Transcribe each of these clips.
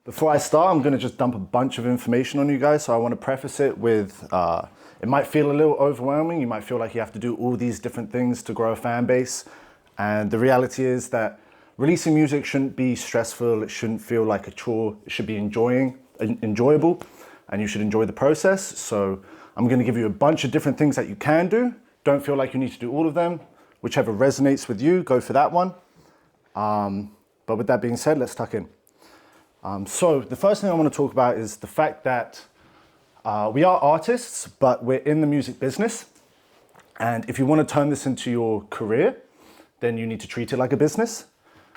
Before I start, I'm going to just dump a bunch of information on you guys. So I want to preface it with, it might feel a little overwhelming. You might feel like you have to do all these different things to grow a fan base. And the reality is that releasing music shouldn't be stressful. It shouldn't feel like a chore. It should be enjoyable, and you should enjoy the process. So I'm going to give you a bunch of different things that you can do. Don't feel like you need to do all of them. Whichever resonates with you, go for that one. But with that being said, let's tuck in. So the first thing I want to talk about is the fact that we are artists, but we're in the music business. And if you want to turn this into your career, then you need to treat it like a business.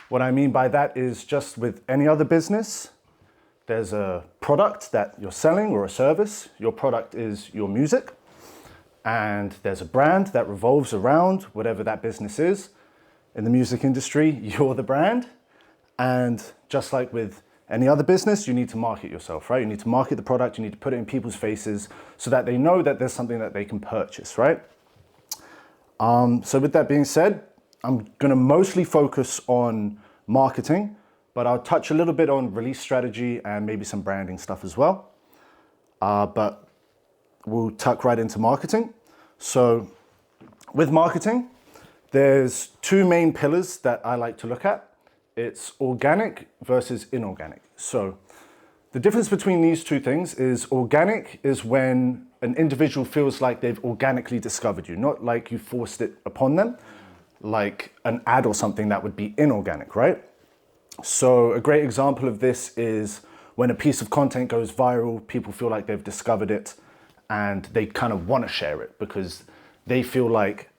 What I mean by that is just with any other business, there's a product that you're selling or a service. Your product is your music. And there's a brand that revolves around whatever that business is. In the music industry, you're the brand. And just like with any other business, you need to market yourself, right? You need to market the product, you need to put it in people's faces so that they know that there's something that they can purchase, right? So with that being said, I'm gonna mostly focus on marketing, but I'll touch a little bit on release strategy and maybe some branding stuff as well. But we'll tuck right into marketing. So with marketing, there's two main pillars that I like to look at. It's organic versus inorganic. So the difference between these two things is organic is when an individual feels like they've organically discovered you, not like you forced it upon them, like an ad or something that would be inorganic, right? So a great example of this is when a piece of content goes viral, people feel like they've discovered it and they kind of want to share it because they feel like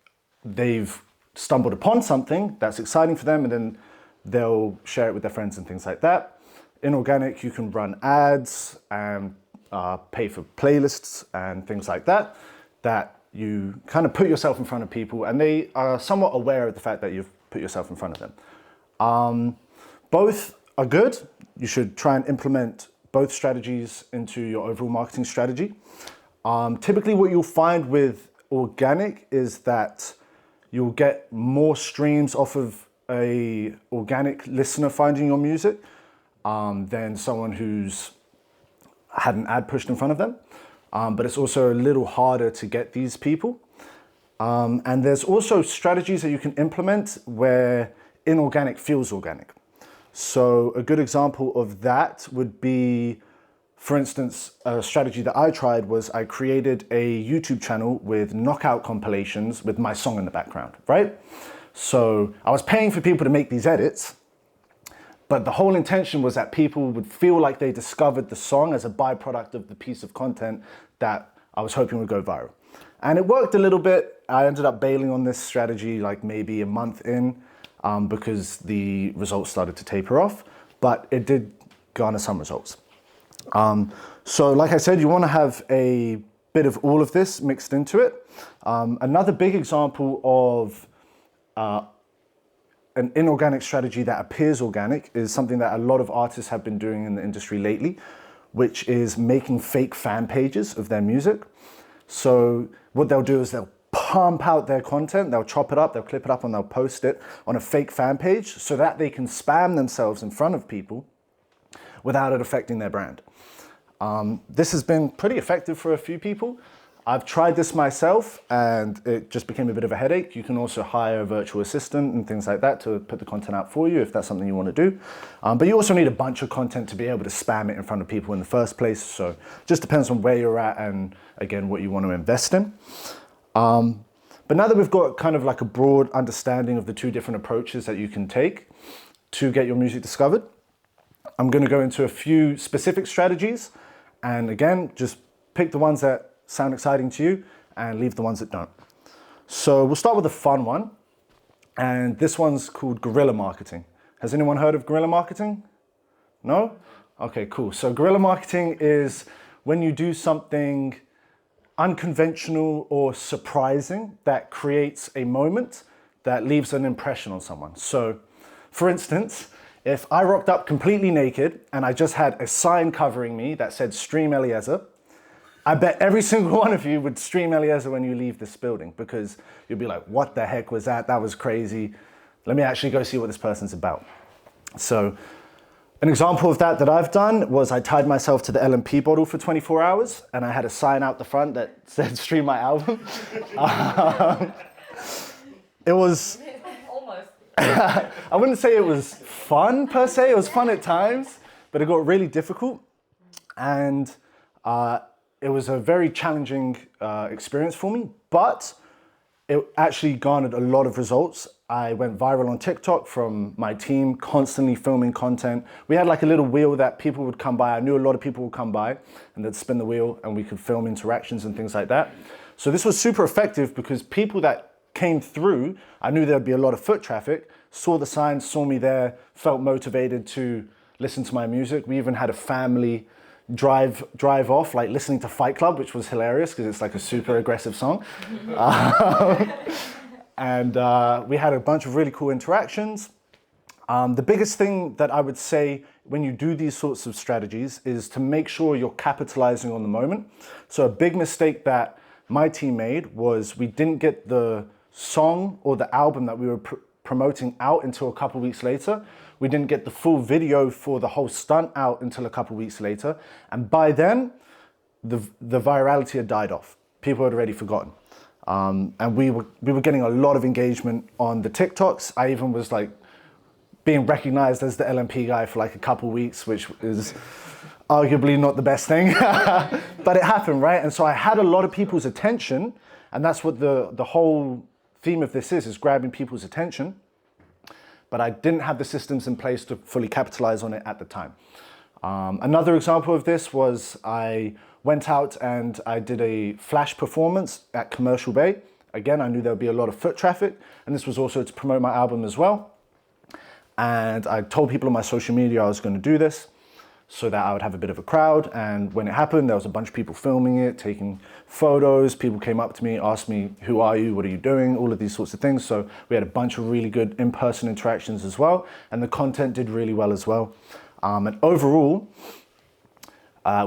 they've stumbled upon something that's exciting for them, and then they'll share it with their friends and things like that. Inorganic, you can run ads and pay for playlists and things like that, that you kind of put yourself in front of people and they are somewhat aware of the fact that you've put yourself in front of them. Both are good. You should try and implement both strategies into your overall marketing strategy. Typically what you'll find with organic is that you'll get more streams off of a organic listener finding your music than someone who's had an ad pushed in front of them. But it's also a little harder to get these people. And there's also strategies that you can implement where inorganic feels organic. So a good example of that would be, for instance, a strategy that I tried was I created a YouTube channel with knockout compilations with my song in the background, right? So I was paying for people to make these edits, but the whole intention was that people would feel like they discovered the song as a byproduct of the piece of content that I was hoping would go viral. And it worked a little bit. I ended up bailing on this strategy like maybe a month in because the results started to taper off, but it did garner some results. So like I said, you want to have a bit of all of this mixed into it. Another big example of an inorganic strategy that appears organic is something that a lot of artists have been doing in the industry lately, which is making fake fan pages of their music. So what they'll do is they'll pump out their content, they'll chop it up, they'll clip it up, and they'll post it on a fake fan page so that they can spam themselves in front of people without it affecting their brand. This has been pretty effective for a few people. I've tried this myself and it just became a bit of a headache. You can also hire a virtual assistant and things like that to put the content out for you if that's something you want to do. But you also need a bunch of content to be able to spam it in front of people in the first place. So it just depends on where you're at and again, what you want to invest in. But now that we've got kind of like a broad understanding of the two different approaches that you can take to get your music discovered, I'm going to go into a few specific strategies. And again, just pick the ones that sound exciting to you and leave the ones that don't. So we'll start with a fun one. And this one's called guerrilla marketing. Has anyone heard of guerrilla marketing? No? Okay, cool. So guerrilla marketing is when you do something unconventional or surprising that creates a moment that leaves an impression on someone. So for instance, if I rocked up completely naked and I just had a sign covering me that said stream Eliezer, I bet every single one of you would stream Eliezer when you leave this building because you'll be like, what the heck was that? That was crazy. Let me actually go see what this person's about. So An example of that I've done was I tied myself to the LMP bottle for 24 hours and I had a sign out the front that said stream my album. It was, Almost. I wouldn't say it was fun per se, it was fun at times, but it got really difficult. And it was a very challenging experience for me, but it actually garnered a lot of results. I went viral on TikTok from my team constantly filming content. We had like a little wheel that people would come by. I knew a lot of people would come by and they'd spin the wheel and we could film interactions and things like that. So this was super effective because people that came through, I knew there'd be a lot of foot traffic, saw the signs, saw me there, felt motivated to listen to my music. We even had a family drive off, like listening to Fight Club, which was hilarious because it's like a super aggressive song. And we had a bunch of really cool interactions. The biggest thing that I would say when you do these sorts of strategies is to make sure you're capitalizing on the moment. So a big mistake that my team made was we didn't get the song or the album that we were promoting out until a couple weeks later. We didn't get the full video for the whole stunt out until a couple weeks later. And by then, the virality had died off. People had already forgotten. And we were getting a lot of engagement on the TikToks. I even was like being recognized as the LMP guy for like a couple weeks, which is arguably not the best thing, but it happened, right? And so I had a lot of people's attention, and that's what the whole theme of this is grabbing people's attention. But I didn't have the systems in place to fully capitalize on it at the time. Another example of this was I went out and I did a flash performance at Commercial Bay. Again, I knew there would be a lot of foot traffic, and this was also to promote my album as well. And I told people on my social media I was going to do this so that I would have a bit of a crowd. And when it happened, there was a bunch of people filming it, taking photos. People came up to me, asked me, who are you? What are you doing? All of these sorts of things. So we had a bunch of really good in-person interactions as well. And the content did really well as well. And overall,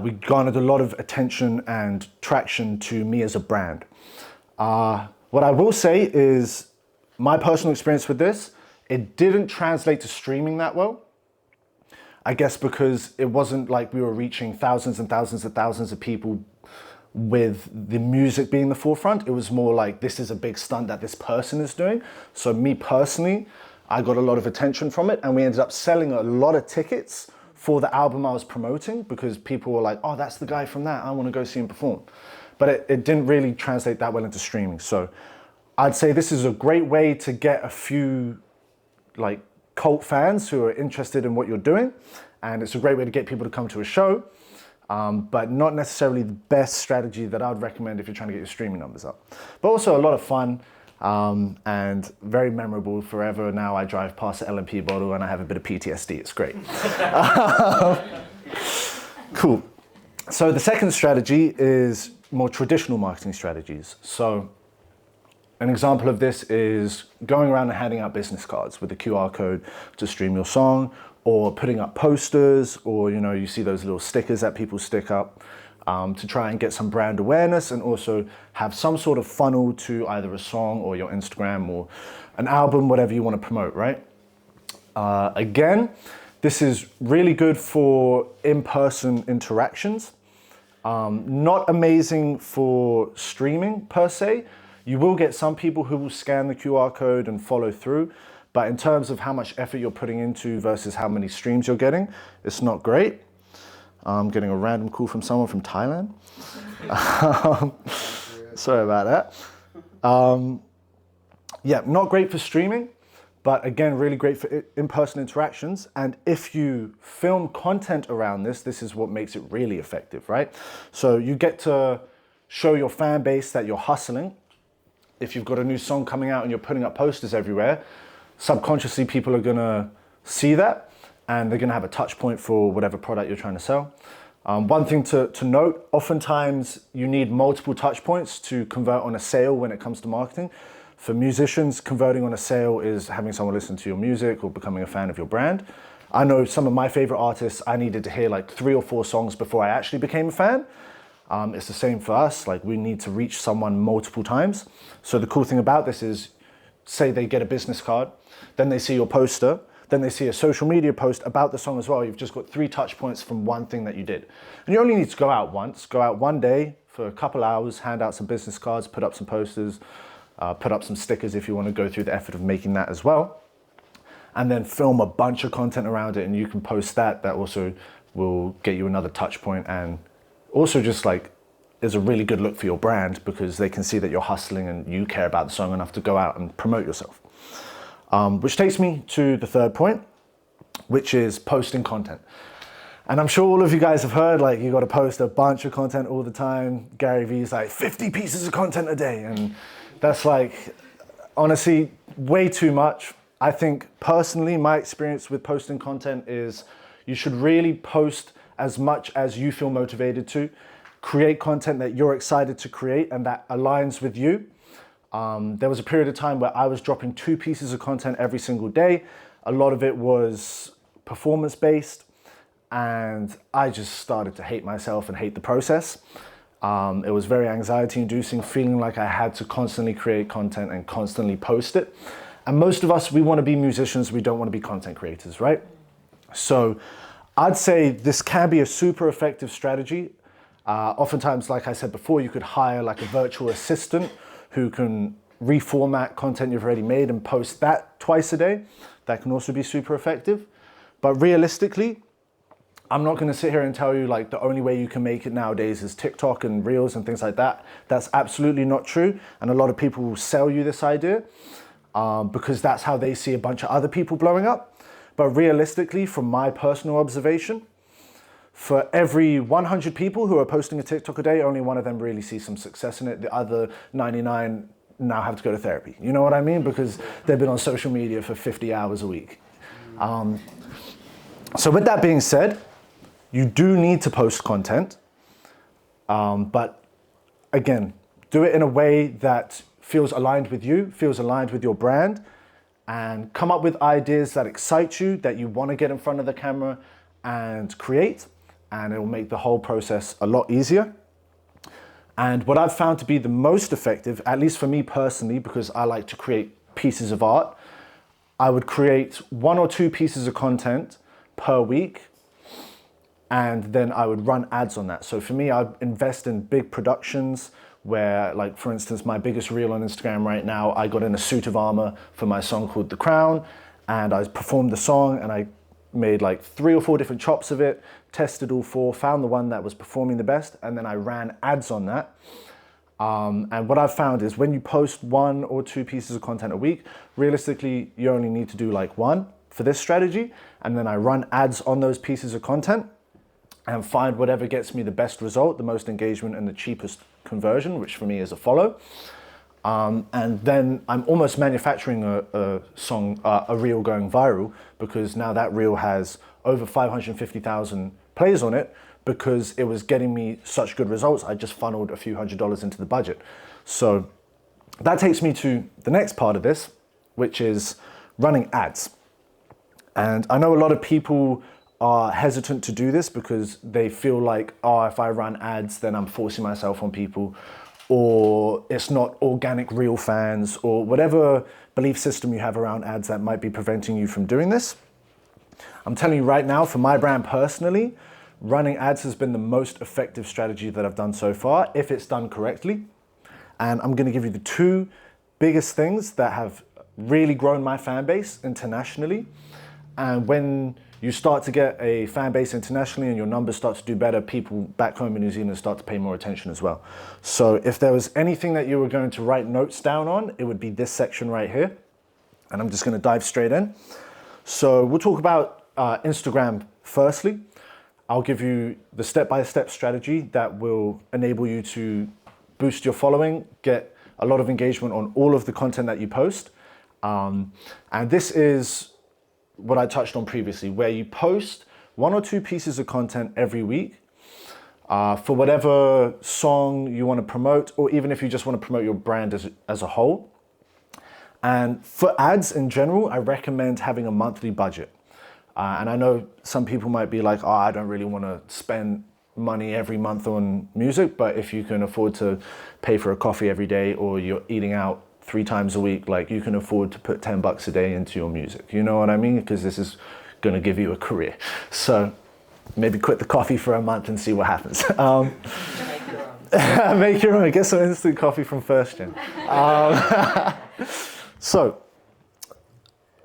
we garnered a lot of attention and traction to me as a brand. What I will say is my personal experience with this, it didn't translate to streaming that well. I guess because it wasn't like we were reaching thousands and thousands and thousands of people with the music being the forefront. It was more like, this is a big stunt that this person is doing. So me personally, I got a lot of attention from it, and we ended up selling a lot of tickets for the album I was promoting because people were like, oh, that's the guy from that. I want to go see him perform. But it didn't really translate that well into streaming. So I'd say this is a great way to get a few like cult fans who are interested in what you're doing, and it's a great way to get people to come to a show, but not necessarily the best strategy that I would recommend if you're trying to get your streaming numbers up. But also a lot of fun and very memorable. Forever now I drive past the LMP bottle and I have a bit of PTSD. It's great. Cool. So the second strategy is more traditional marketing strategies. So an example of this is going around and handing out business cards with a QR code to stream your song, or putting up posters, or you see those little stickers that people stick up to try and get some brand awareness, and also have some sort of funnel to either a song or your Instagram or an album, whatever you want to promote, right? Again, this is really good for in-person interactions. Not amazing for streaming per se. You will get some people who will scan the QR code and follow through, but in terms of how much effort you're putting into versus how many streams you're getting, it's not great. I'm getting a random call from someone from Thailand. Sorry about that. Yeah, not great for streaming, but again, really great for in-person interactions. And if you film content around this, this is what makes it really effective, right? So you get to show your fan base that you're hustling. If you've got a new song coming out and you're putting up posters everywhere, subconsciously people are gonna see that and they're gonna have a touch point for whatever product you're trying to sell. One thing to note, oftentimes you need multiple touch points to convert on a sale when it comes to marketing. For musicians, converting on a sale is having someone listen to your music or becoming a fan of your brand. I know some of my favorite artists, I needed to hear like 3 or 4 songs before I actually became a fan. It's the same for us, like we need to reach someone multiple times. So the cool thing about this is, say they get a business card, then they see your poster, then they see a social media post about the song as well. You've just got 3 touch points from one thing that you did. And you only need to go out once, go out one day for a couple hours, hand out some business cards, put up some posters, put up some stickers if you want to go through the effort of making that as well. And then film a bunch of content around it, and you can post that. That also will get you another touch point, and also just like is a really good look for your brand, because they can see that you're hustling and you care about the song enough to go out and promote yourself. Which takes me to the third point, which is posting content. And I'm sure all of you guys have heard, like, you got to post a bunch of content all the time. Gary Vee's like 50 pieces of content a day, and that's like, honestly, way too much. I think personally, my experience with posting content is you should really post as much as you feel motivated to. Create content that you're excited to create and that aligns with you. There was a period of time where I was dropping 2 pieces of content every single day. A lot of it was performance-based, and I just started to hate myself and hate the process. It was very anxiety-inducing, feeling like I had to constantly create content and constantly post it. And most of us, we want to be musicians, we don't want to be content creators, right? So I'd say this can be a super effective strategy. Oftentimes, like I said before, you could hire like a virtual assistant who can reformat content you've already made and post that twice a day. That can also be super effective. But realistically, I'm not going to sit here and tell you like the only way you can make it nowadays is TikTok and Reels and things like that. That's absolutely not true. And a lot of people will sell you this idea because that's how they see a bunch of other people blowing up. But realistically, from my personal observation, for every 100 people who are posting a TikTok a day, only one of them really sees some success in it. The other 99 now have to go to therapy. You know what I mean? Because they've been on social media for 50 hours a week. So with that being said, you do need to post content, but again, do it in a way that feels aligned with you, feels aligned with your brand, and come up with ideas that excite you, that you want to get in front of the camera and create, and it will make the whole process a lot easier. And what I've found to be the most effective, at least for me personally, because I like to create pieces of art, I would create 1 or 2 pieces of content per week, and then I would run ads on that. So for me, I invest in big productions where, like, for instance, my biggest reel on Instagram right now, I got in a suit of armor for my song called The Crown, and I performed the song, and I made like 3 or 4 different chops of it, tested all 4, found the one that was performing the best, and then I ran ads on that. And what I've found is when you post 1 or 2 pieces of content a week, realistically, you only need to do like 1 for this strategy, and then I run ads on those pieces of content and find whatever gets me the best result, the most engagement and the cheapest conversion, which for me is a follow. And then I'm almost manufacturing a song, a reel going viral, because now that reel has over 550,000 plays on it because it was getting me such good results. I just funneled a few $100s into the budget. So that takes me to the next part of this, which is running ads. And I know a lot of people are hesitant to do this because they feel like, oh, if I run ads, then I'm forcing myself on people, or it's not organic real fans, or whatever belief system you have around ads that might be preventing you from doing this. I'm telling you right now, for my brand personally, running ads has been the most effective strategy that I've done so far, if it's done correctly. And I'm going to give you the 2 biggest things that have really grown my fan base internationally. And when you start to get a fan base internationally and your numbers start to do better, people back home in New Zealand start to pay more attention as well. So if there was anything that you were going to write notes down on, it would be this section right here. And I'm just going to dive straight in. So we'll talk about Instagram firstly. I'll give you the step-by-step strategy that will enable you to boost your following, get a lot of engagement on all of the content that you post. And this is what I touched on previously, where you post 1 or 2 pieces of content every week for whatever song you want to promote, or even if you just want to promote your brand as a whole. And for ads in general, I recommend having a monthly budget. And I know some people might be like, oh, I don't really want to spend money every month on music, but if you can afford to pay for a coffee every day, or you're eating out 3 times a week, like you can afford to put $10 a day into your music. You know what I mean? Because this is going to give you a career. So maybe quit the coffee for a month and see what happens. Make your own. Get some instant coffee from First Gen. So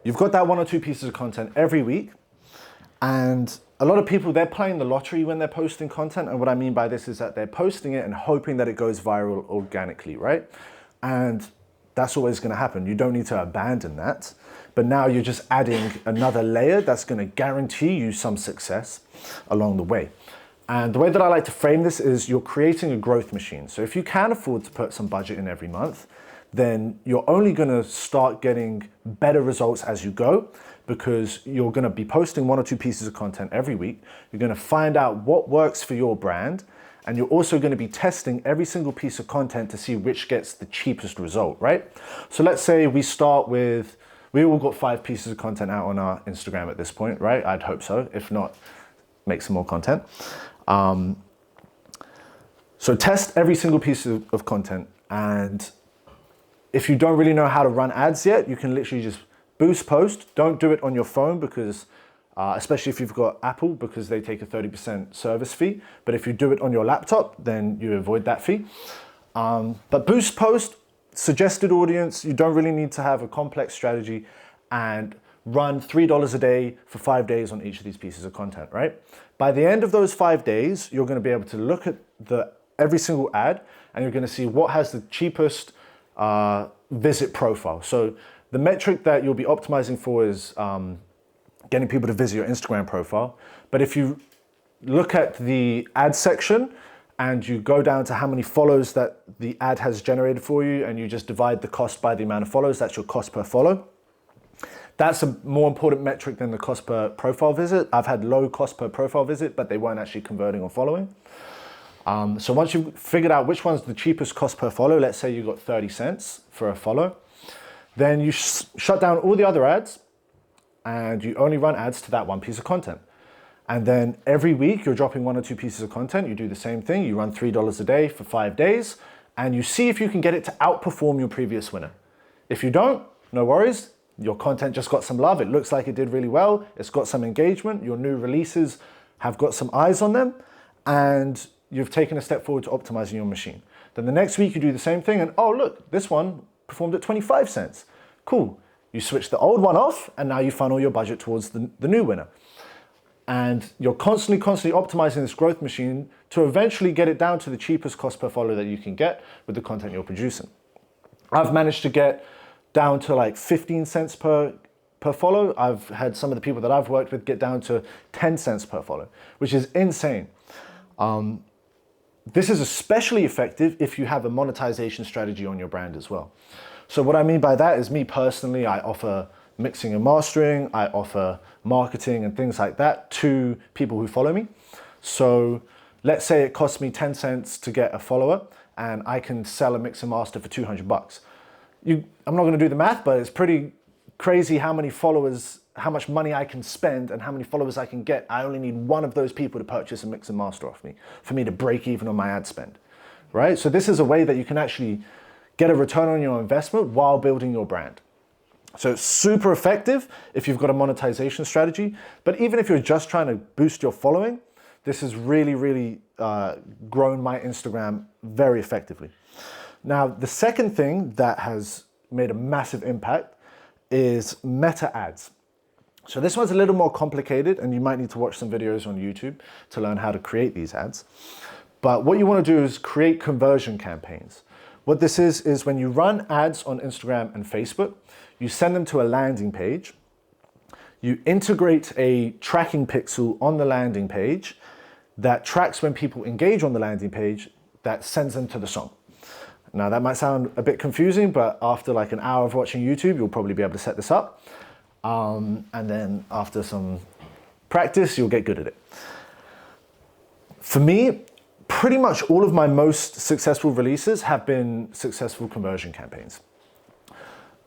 you've got that 1 or 2 pieces of content every week. And a lot of people, they're playing the lottery when they're posting content. And what I mean by this is that they're posting it and hoping that it goes viral organically, right? And that's always going to happen. You don't need to abandon that. But now you're just adding another layer that's going to guarantee you some success along the way. And the way that I like to frame this is you're creating a growth machine. So if you can afford to put some budget in every month, then you're only going to start getting better results as you go, because you're going to be posting 1 or 2 pieces of content every week. You're going to find out what works for your brand, and you're also going to be testing every single piece of content to see which gets the cheapest result, right? So let's say we start with, we all got 5 pieces of content out on our Instagram at this point, right? I'd hope so. If not, make some more content. So test every single piece of content, and if you don't really know how to run ads yet, you can literally just boost post. Don't do it on your phone because, especially if you've got Apple, because they take a 30% service fee. But if you do it on your laptop, then you avoid that fee. But boost post, suggested audience, you don't really need to have a complex strategy, and run $3 a day for 5 days on each of these pieces of content, right? By the end of those 5 days, you're going to be able to look at every single ad, and you're going to see what has the cheapest visit profile. So the metric that you'll be optimizing for is getting people to visit your Instagram profile. But if you look at the ad section and you go down to how many follows that the ad has generated for you, and you just divide the cost by the amount of follows, that's your cost per follow. That's a more important metric than the cost per profile visit. I've had low cost per profile visit, but they weren't actually converting or following. So once you've figured out which one's the cheapest cost per follow, let's say you got 30 cents for a follow, then you shut down all the other ads and you only run ads to that 1 piece of content. And then every week you're dropping 1 or 2 pieces of content. You do the same thing. You run $3 a day for 5 days, and you see if you can get it to outperform your previous winner. If you don't, no worries. Your content just got some love. It looks like it did really well. It's got some engagement. Your new releases have got some eyes on them, and you've taken a step forward to optimizing your machine. Then the next week you do the same thing, and oh look, this one performed at 25 cents. Cool. You switch the old one off, and now you funnel your budget towards the new winner. And you're constantly optimizing this growth machine to eventually get it down to the cheapest cost per follow that you can get with the content you're producing. I've managed to get down to like 15 cents per follow. I've had some of the people that I've worked with get down to 10 cents per follow, which is insane. This is especially effective if you have a monetization strategy on your brand as well. So what I mean by that is, me personally, I offer mixing and mastering, I offer marketing and things like that to people who follow me. So let's say it costs me 10 cents to get a follower, and I can sell a mix and master for $200. I'm not going to do the math, but it's pretty crazy how many followers, how much money I can spend and how many followers I can get. I only need 1 of those people to purchase a mix and master off me for me to break even on my ad spend, right? So this is a way that you can actually get a return on your investment while building your brand. So it's super effective if you've got a monetization strategy, but even if you're just trying to boost your following, this has really grown my Instagram very effectively. Now, the second thing that has made a massive impact is meta ads. So this one's a little more complicated, and you might need to watch some videos on YouTube to learn how to create these ads. But what you want to do is create conversion campaigns. What this is when you run ads on Instagram and Facebook, you send them to a landing page, you integrate a tracking pixel on the landing page that tracks when people engage on the landing page, that sends them to the song. Now that might sound a bit confusing, but after like an hour of watching YouTube, you'll probably be able to set this up. And then after some practice, you'll get good at it. For me, pretty much all of my most successful releases have been successful conversion campaigns.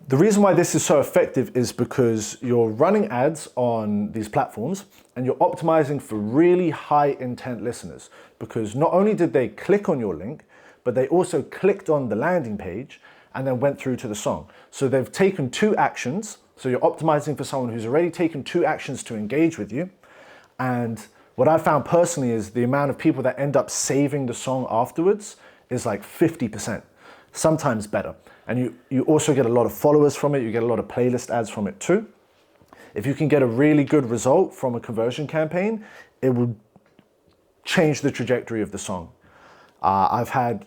The reason why this is so effective is because you're running ads on these platforms and you're optimizing for really high intent listeners, because not only did they click on your link, but they also clicked on the landing page and then went through to the song. So they've taken 2 actions. So you're optimizing for someone who's already taken 2 actions to engage with you. And what I found personally is the amount of people that end up saving the song afterwards is like 50%, sometimes better. And you also get a lot of followers from it. You get a lot of playlist ads from it too. If you can get a really good result from a conversion campaign, it will change the trajectory of the song. I've had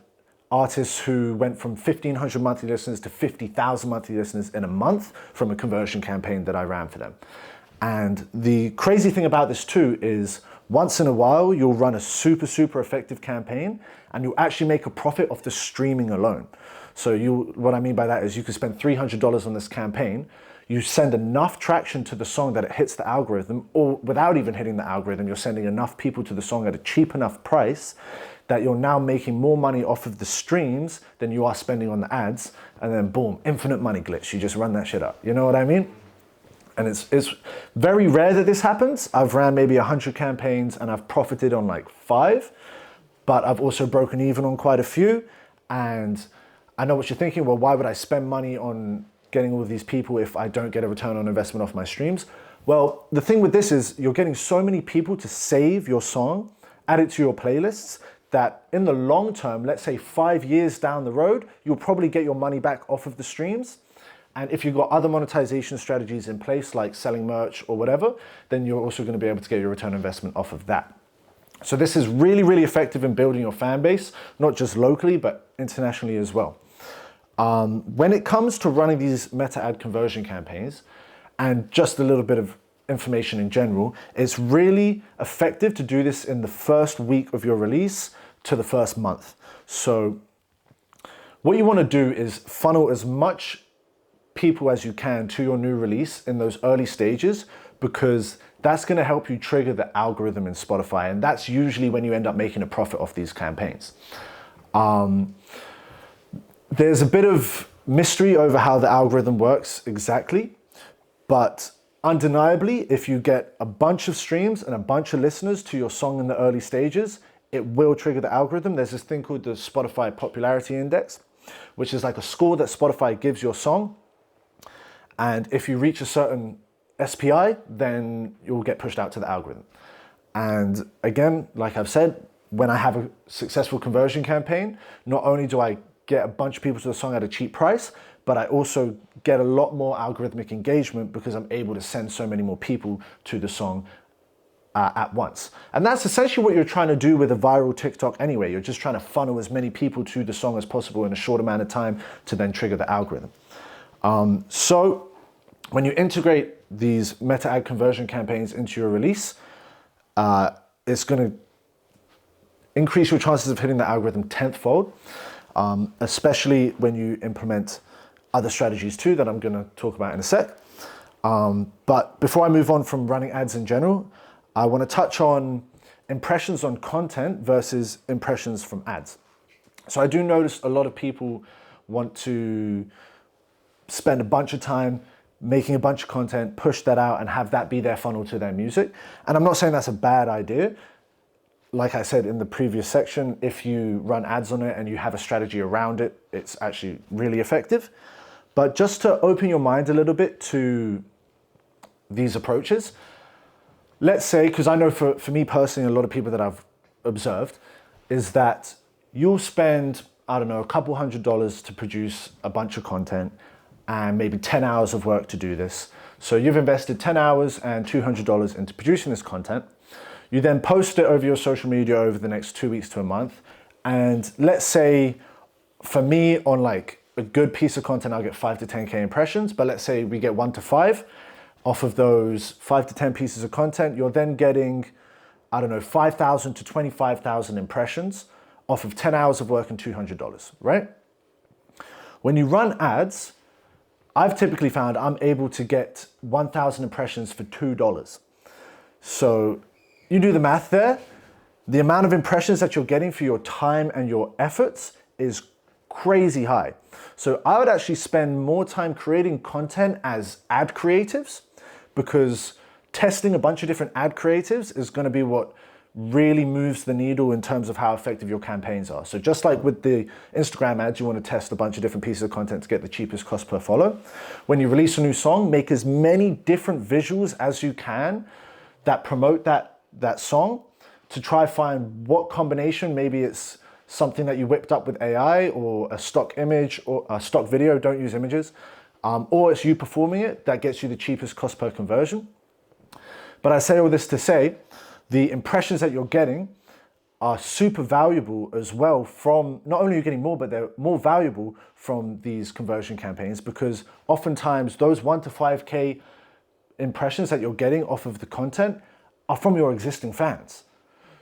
artists who went from 1,500 monthly listeners to 50,000 monthly listeners in a month from a conversion campaign that I ran for them. And the crazy thing about this too is once in a while, you'll run a super, super effective campaign and you'll actually make a profit off the streaming alone. So what I mean by that is you could spend $300 on this campaign. You send enough traction to the song that it hits the algorithm, or without even hitting the algorithm, you're sending enough people to the song at a cheap enough price that you're now making more money off of the streams than you are spending on the ads. And then boom, infinite money glitch. You just run that shit up. You know what I mean? And it's very rare that this happens. I've ran maybe 100 campaigns and I've profited on like 5, but I've also broken even on quite a few. And I know what you're thinking. Well, why would I spend money on getting all of these people if I don't get a return on investment off my streams? Well, the thing with this is you're getting so many people to save your song, add it to your playlists, that in the long term, let's say 5 years down the road, you'll probably get your money back off of the streams. And if you've got other monetization strategies in place, like selling merch or whatever, then you're also going to be able to get your return on investment off of that. So this is really, really effective in building your fan base, not just locally, but internationally as well. When it comes to running these meta ad conversion campaigns, and just a little bit of information in general, it's really effective to do this in the first week of your release to the first month. So what you want to do is funnel as much people as you can to your new release in those early stages, because that's going to help you trigger the algorithm in Spotify. And that's usually when you end up making a profit off these campaigns. There's a bit of mystery over how the algorithm works exactly, but undeniably, if you get a bunch of streams and a bunch of listeners to your song in the early stages, it will trigger the algorithm. There's this thing called the Spotify Popularity Index, which is like a score that Spotify gives your song. And if you reach a certain SPI, then you'll get pushed out to the algorithm. And again, like I've said, when I have a successful conversion campaign, not only do I get a bunch of people to the song at a cheap price, but I also get a lot more algorithmic engagement because I'm able to send so many more people to the song at once. And that's essentially what you're trying to do with a viral TikTok anyway. You're just trying to funnel as many people to the song as possible in a short amount of time to then trigger the algorithm. So when you integrate these meta ad conversion campaigns into your release, it's going to increase your chances of hitting the algorithm tenfold, especially when you implement other strategies too that I'm going to talk about in a sec. But before I move on from running ads in general, I want to touch on impressions on content versus impressions from ads. So I do notice a lot of people want to spend a bunch of time making a bunch of content, push that out and have that be their funnel to their music. And I'm not saying that's a bad idea. Like I said in the previous section, if you run ads on it and you have a strategy around it, it's actually really effective. But just to open your mind a little bit to these approaches, let's say, because I know for me personally, a lot of people that I've observed, is that you'll spend, I don't know, a couple $100s to produce a bunch of content and maybe 10 hours of work to do this. So you've invested 10 hours and $200 into producing this content. You then post it over your social media over the next 2 weeks to a month. And let's say for me on like a good piece of content, I'll get 5 to 10K impressions, but let's say we get 1 to 5 off of those 5 to 10 pieces of content, you're then getting, I don't know, 5,000 to 25,000 impressions off of 10 hours of work and $200, right? When you run ads, I've typically found I'm able to get 1,000 impressions for $2. So you do the math there. The amount of impressions that you're getting for your time and your efforts is crazy high. So I would actually spend more time creating content as ad creatives, because testing a bunch of different ad creatives is going to be what really moves the needle in terms of how effective your campaigns are. So just like with the Instagram ads, you want to test a bunch of different pieces of content to get the cheapest cost per follow. When you release a new song, make as many different visuals as you can that promote that song, to try find what combination. Maybe it's something that you whipped up with AI, or a stock image, or a stock video, don't use images, or it's you performing it that gets you the cheapest cost per conversion. But I say all this to say, the impressions that you're getting are super valuable as well from, not only are you getting more, but they're more valuable from these conversion campaigns, because oftentimes those 1 to 5K impressions that you're getting off of the content are from your existing fans.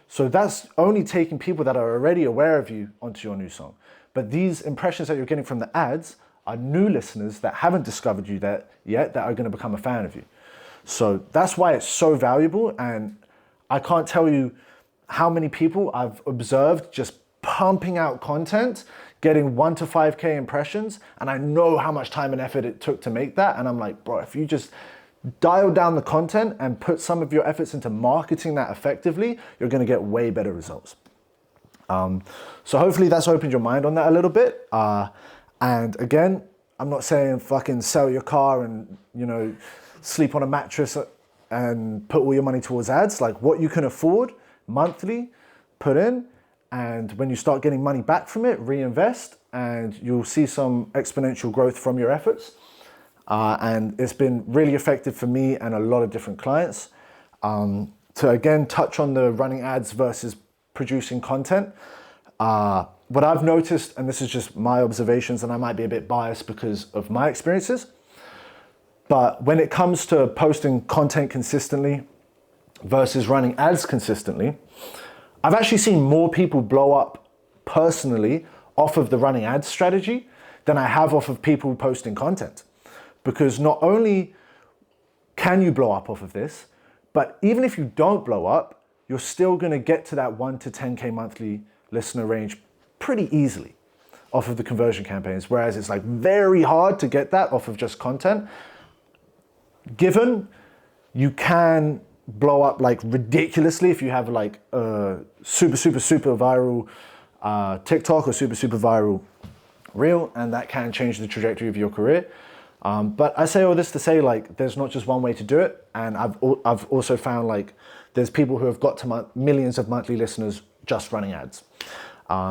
So that's only taking people that are already aware of you onto your new song. But these impressions that you're getting from the ads are new listeners that haven't discovered you yet, that are going to become a fan of you. So that's why it's so valuable. And I can't tell you how many people I've observed just pumping out content, getting 1 to 5K impressions. And I know how much time and effort it took to make that. And I'm like, bro, if you just dial down the content and put some of your efforts into marketing that effectively, you're going to get way better results. So hopefully that's opened your mind on that a little bit. And again, I'm not saying fucking sell your car and, you know, sleep on a mattress and put all your money towards ads. Like, what you can afford monthly, put in, and when you start getting money back from it, reinvest, and you'll see some exponential growth from your efforts. And it's been really effective for me and a lot of different clients. To again touch on the running ads versus producing content, what I've noticed, and this is just my observations, and I might be a bit biased because of my experiences, but when it comes to posting content consistently versus running ads consistently, I've actually seen more people blow up personally off of the running ads strategy than I have off of people posting content. Because not only can you blow up off of this, but even if you don't blow up, you're still gonna get to that 1 to 10K monthly listener range pretty easily off of the conversion campaigns. Whereas it's like very hard to get that off of just content. Given you can blow up like ridiculously if you have like a super viral TikTok or super viral reel, and that can change the trajectory of your career. But I say all this to say, like, there's not just one way to do it. And I've also found like there's people who have got to millions of monthly listeners just running ads.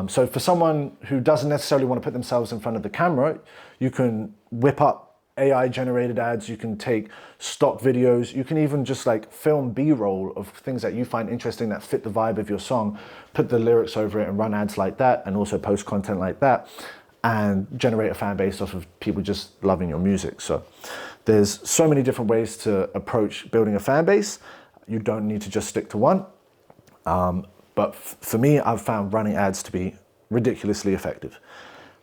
So for someone who doesn't necessarily want to put themselves in front of the camera, you can whip up AI generated ads, you can take stock videos, you can even just like film B-roll of things that you find interesting that fit the vibe of your song, put the lyrics over it and run ads like that, and also post content like that, and generate a fan base off of people just loving your music. So there's so many different ways to approach building a fan base. You don't need to just stick to one. But for me, I've found running ads to be ridiculously effective.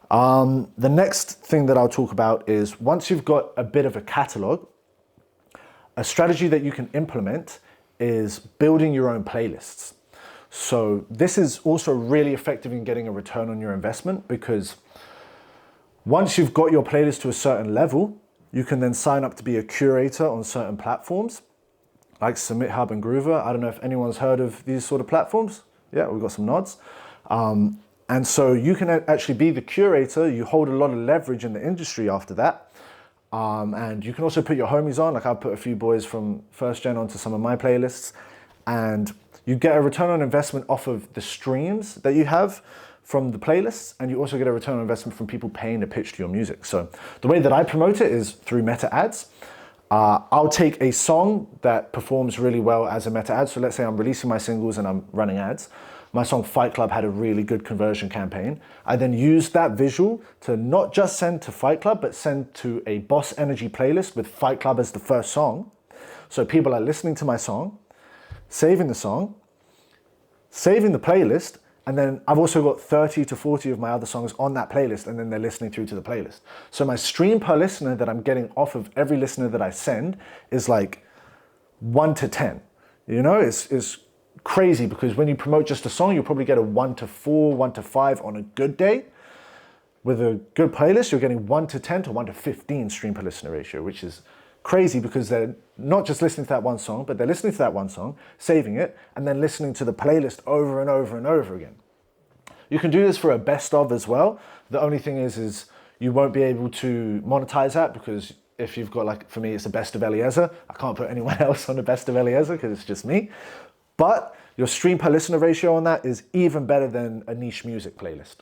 The next thing that I'll talk about is, once you've got a bit of a catalog, a strategy that you can implement is building your own playlists. So this is also really effective in getting a return on your investment, because once you've got your playlist to a certain level, you can then sign up to be a curator on certain platforms like Submit Hub and Groover. I don't know if anyone's heard of these sort of platforms. Yeah, we've got some nods. And so you can actually be the curator. You hold a lot of leverage in the industry after that. And you can also put your homies on. Like, I'll put a few boys from First Gen onto some of my playlists. And you get a return on investment off of the streams that you have from the playlists. And you also get a return on investment from people paying to pitch to your music. So the way that I promote it is through meta ads. I'll take a song that performs really well as a meta ad. So let's say I'm releasing my singles and I'm running ads. My song Fight Club had a really good conversion campaign. I then used that visual to not just send to Fight Club, but send to a Boss Energy playlist with Fight Club as the first song. So people are listening to my song, saving the song, saving the playlist, and then I've also got 30 to 40 of my other songs on that playlist, and then they're listening through to the playlist. So my stream per listener that I'm getting off of every listener that I send is like 1 to 10. You know, it's crazy, because when you promote just a song, you'll probably get a 1 to 4, 1 to 5 on a good day. With a good playlist, you're getting 1 to 10 to 1 to 15 stream per listener ratio, which is crazy because they're not just listening to that one song, but they're listening to that one song, saving it, and then listening to the playlist over and over and over again. You can do this for a best of as well. The only thing is you won't be able to monetize that, because if you've got, like, for me, it's a best of Eliezer. I can't put anyone else on the best of Eliezer because it's just me. But your stream per listener ratio on that is even better than a niche music playlist.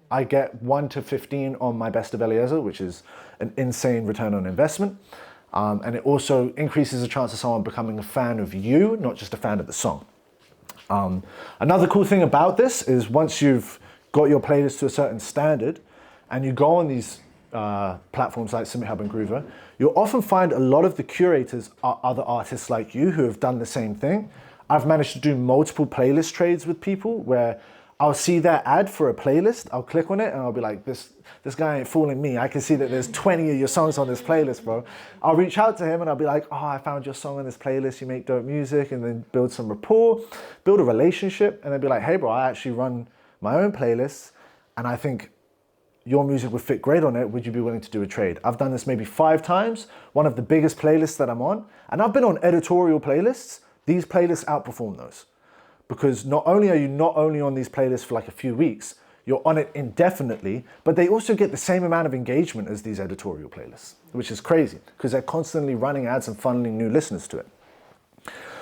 I get 1 to 15 on my best of Eliezer, which is an insane return on investment. And it also increases the chance of someone becoming a fan of you, not just a fan of the song. Another cool thing about this is once you've got your playlist to a certain standard and you go on these platforms like SimitHub and Groover, you'll often find a lot of the curators are other artists like you who have done the same thing. I've managed to do multiple playlist trades with people where I'll see their ad for a playlist, I'll click on it and I'll be like, this guy ain't fooling me. I can see that there's 20 of your songs on this playlist, bro. I'll reach out to him and I'll be like, oh, I found your song on this playlist, you make dope music, and then build some rapport, build a relationship, and then be like, hey bro, I actually run my own playlists and I think your music would fit great on it. Would you be willing to do a trade? I've done this maybe 5 times, one of the biggest playlists that I'm on, and I've been on editorial playlists. These playlists outperform those. Because not only are you not only on these playlists for like a few weeks, you're on it indefinitely, but they also get the same amount of engagement as these editorial playlists, which is crazy because they're constantly running ads and funneling new listeners to it.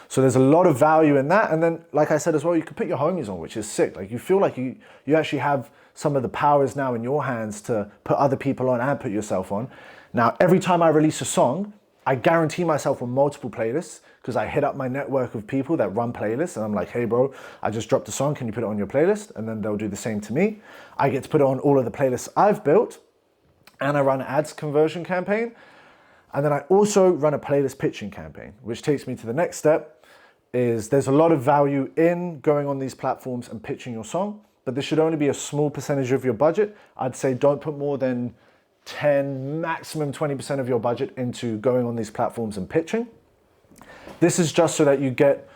So there's a lot of value in that. And then, like I said as well, you can put your homies on, which is sick. Like you feel like you actually have some of the powers now in your hands to put other people on and put yourself on. Now, every time I release a song, I guarantee myself on multiple playlists because I hit up my network of people that run playlists and I'm like, hey bro, I just dropped a song, can you put it on your playlist? And then they'll do the same to me. I get to put it on all of the playlists I've built, and I run an ads conversion campaign. And then I also run a playlist pitching campaign, which takes me to the next step. Is there's a lot of value in going on these platforms and pitching your song, but this should only be a small percentage of your budget. I'd say don't put more than 10, maximum 20% of your budget into going on these platforms and pitching. This is just so that you get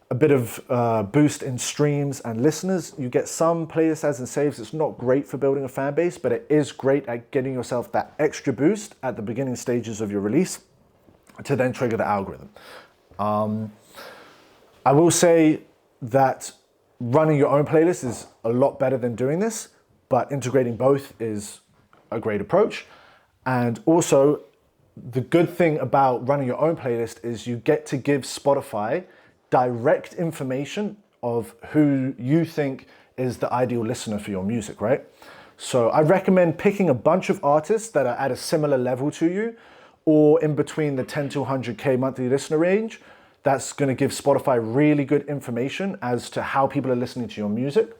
a bit of boost in streams and listeners. You get some playlist ads and saves. It's not great for building a fan base, but it is great at getting yourself that extra boost at the beginning stages of your release to then trigger the algorithm. I will say that running your own playlist is a lot better than doing this, but integrating both is a great approach. And also, the good thing about running your own playlist is you get to give Spotify direct information of who you think is the ideal listener for your music, right? So I recommend picking a bunch of artists that are at a similar level to you or in between the 10 to 100K monthly listener range. That's going to give Spotify really good information as to how people are listening to your music.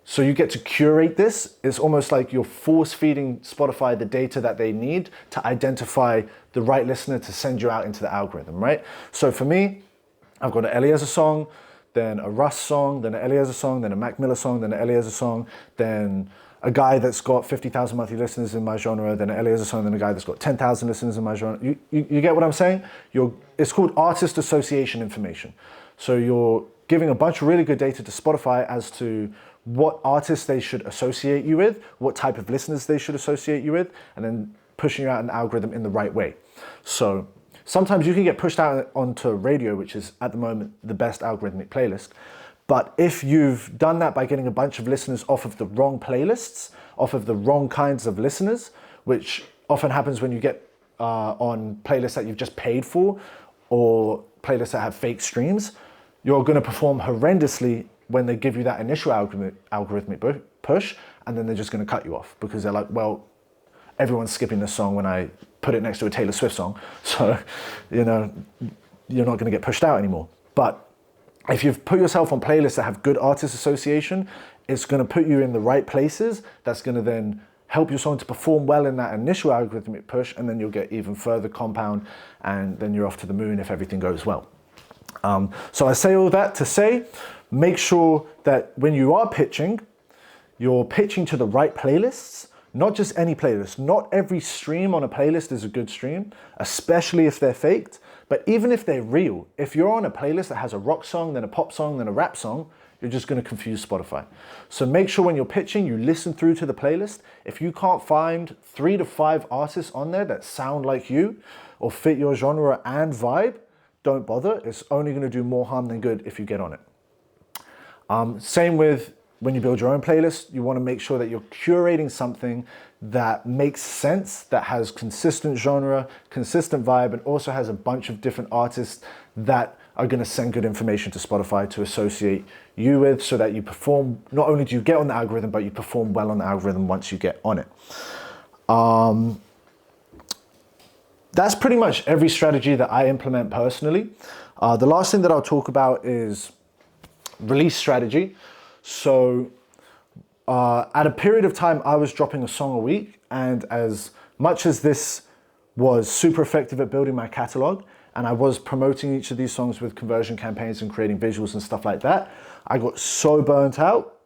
So you get to curate this. It's almost like you're force feeding Spotify the data that they need to identify the right listener to send you out into the algorithm, right? So for me, I've got an Eliezer song, then a Russ song, then an Eliezer song, then a Mac Miller song, then an Eliezer song, then a guy that's got 50,000 monthly listeners in my genre, then an Eliezer song, then a guy that's got 10,000 listeners in my genre. You get what I'm saying? It's called artist association information. So you're giving a bunch of really good data to Spotify as to what artists they should associate you with, what type of listeners they should associate you with, and then pushing you out an algorithm in the right way. So sometimes you can get pushed out onto radio, which is at the moment the best algorithmic playlist. But if you've done that by getting a bunch of listeners off of the wrong playlists, off of the wrong kinds of listeners, which often happens when you get on playlists that you've just paid for or playlists that have fake streams, you're going to perform horrendously when they give you that initial algorithmic push, and then they're just going to cut you off because they're like, well, everyone's skipping this song when I put it next to a Taylor Swift song. So, you're not going to get pushed out anymore. But if you've put yourself on playlists that have good artist association, it's going to put you in the right places. That's going to then help your song to perform well in that initial algorithmic push, and then you'll get even further compound, and then you're off to the moon if everything goes well. So I say all that to say, make sure that when you are pitching, you're pitching to the right playlists, not just any playlist. Not every stream on a playlist is a good stream, especially if they're faked. But even if they're real, if you're on a playlist that has a rock song, then a pop song, then a rap song, you're just going to confuse Spotify. So make sure when you're pitching, you listen through to the playlist. If you can't find 3 to 5 artists on there that sound like you or fit your genre and vibe, don't bother. It's only going to do more harm than good if you get on it. Same with when you build your own playlist, you want to make sure that you're curating something that makes sense, that has consistent genre, consistent vibe, and also has a bunch of different artists that are going to send good information to Spotify to associate you with, so that you perform, not only do you get on the algorithm, but you perform well on the algorithm once you get on it. That's pretty much every strategy that I implement personally. The last thing that I'll talk about is release strategy. So at a period of time, I was dropping a song a week, and as much as this was super effective at building my catalog, and I was promoting each of these songs with conversion campaigns and creating visuals and stuff like that, I got so burnt out.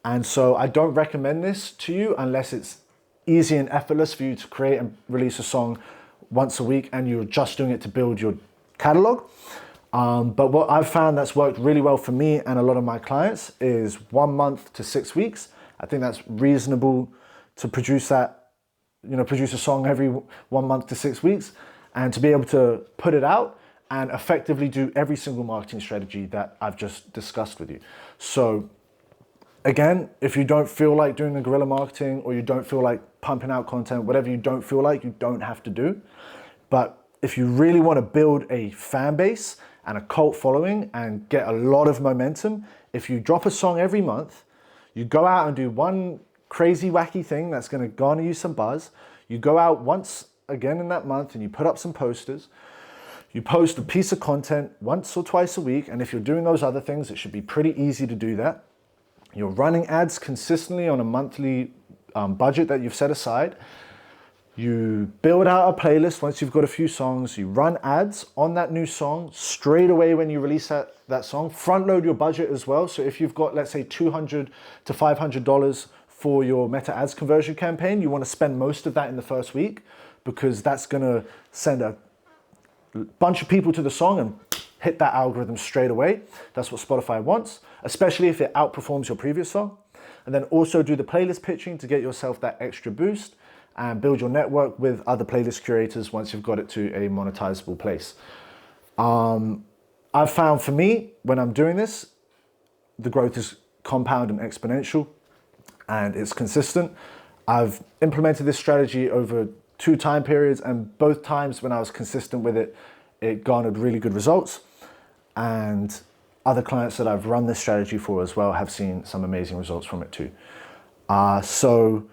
And so I don't recommend this to you unless it's easy and effortless for you to create and release a song once a week and you're just doing it to build your catalog. But what I've found that's worked really well for me and a lot of my clients is 1 month to 6 weeks. I think that's reasonable to produce that, produce a song every 1 month to 6 weeks, and to be able to put it out and effectively do every single marketing strategy that I've just discussed with you. So again, if you don't feel like doing the guerrilla marketing, or you don't feel like pumping out content, whatever you don't feel like, you don't have to do. But if you really want to build a fan base and a cult following and get a lot of momentum, if you drop a song every month, you go out and do one crazy wacky thing that's going to garner you some buzz. You go out once again in that month and you put up some posters. You post a piece of content once or twice a week, and if you're doing those other things, it should be pretty easy to do that. You're running ads consistently on a monthly budget that you've set aside. You build out a playlist once you've got a few songs. You run ads on that new song straight away when you release that song. Front load your budget as well. So if you've got, let's say, $200 to $500 for your Meta ads conversion campaign, you want to spend most of that in the first week, because that's going to send a bunch of people to the song and hit that algorithm straight away. That's what Spotify wants, especially if it outperforms your previous song. And then also do the playlist pitching to get yourself that extra boost, and build your network with other playlist curators once you've got it to a monetizable place. I've found for me, when I'm doing this, the growth is compound and exponential, and it's consistent. I've implemented this strategy over 2 time periods, and both times when I was consistent with it, it garnered really good results. And other clients that I've run this strategy for as well have seen some amazing results from it too. So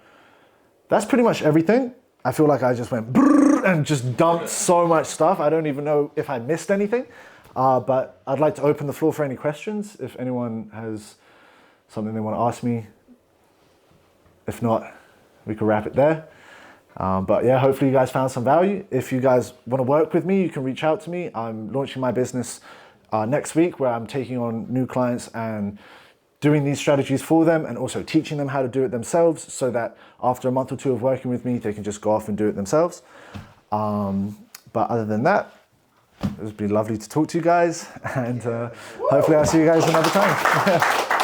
that's pretty much everything. I feel like I just went brrr and just dumped so much stuff. I don't even know if I missed anything, but I'd like to open the floor for any questions if anyone has something they want to ask me. If not, we can wrap it there. But yeah, hopefully you guys found some value. If you guys want to work with me, you can reach out to me. I'm launching my business next week, where I'm taking on new clients and doing these strategies for them, and also teaching them how to do it themselves, so that after a month or 2 of working with me, they can just go off and do it themselves. But other than that, it's been lovely to talk to you guys, and hopefully I'll see you guys another time.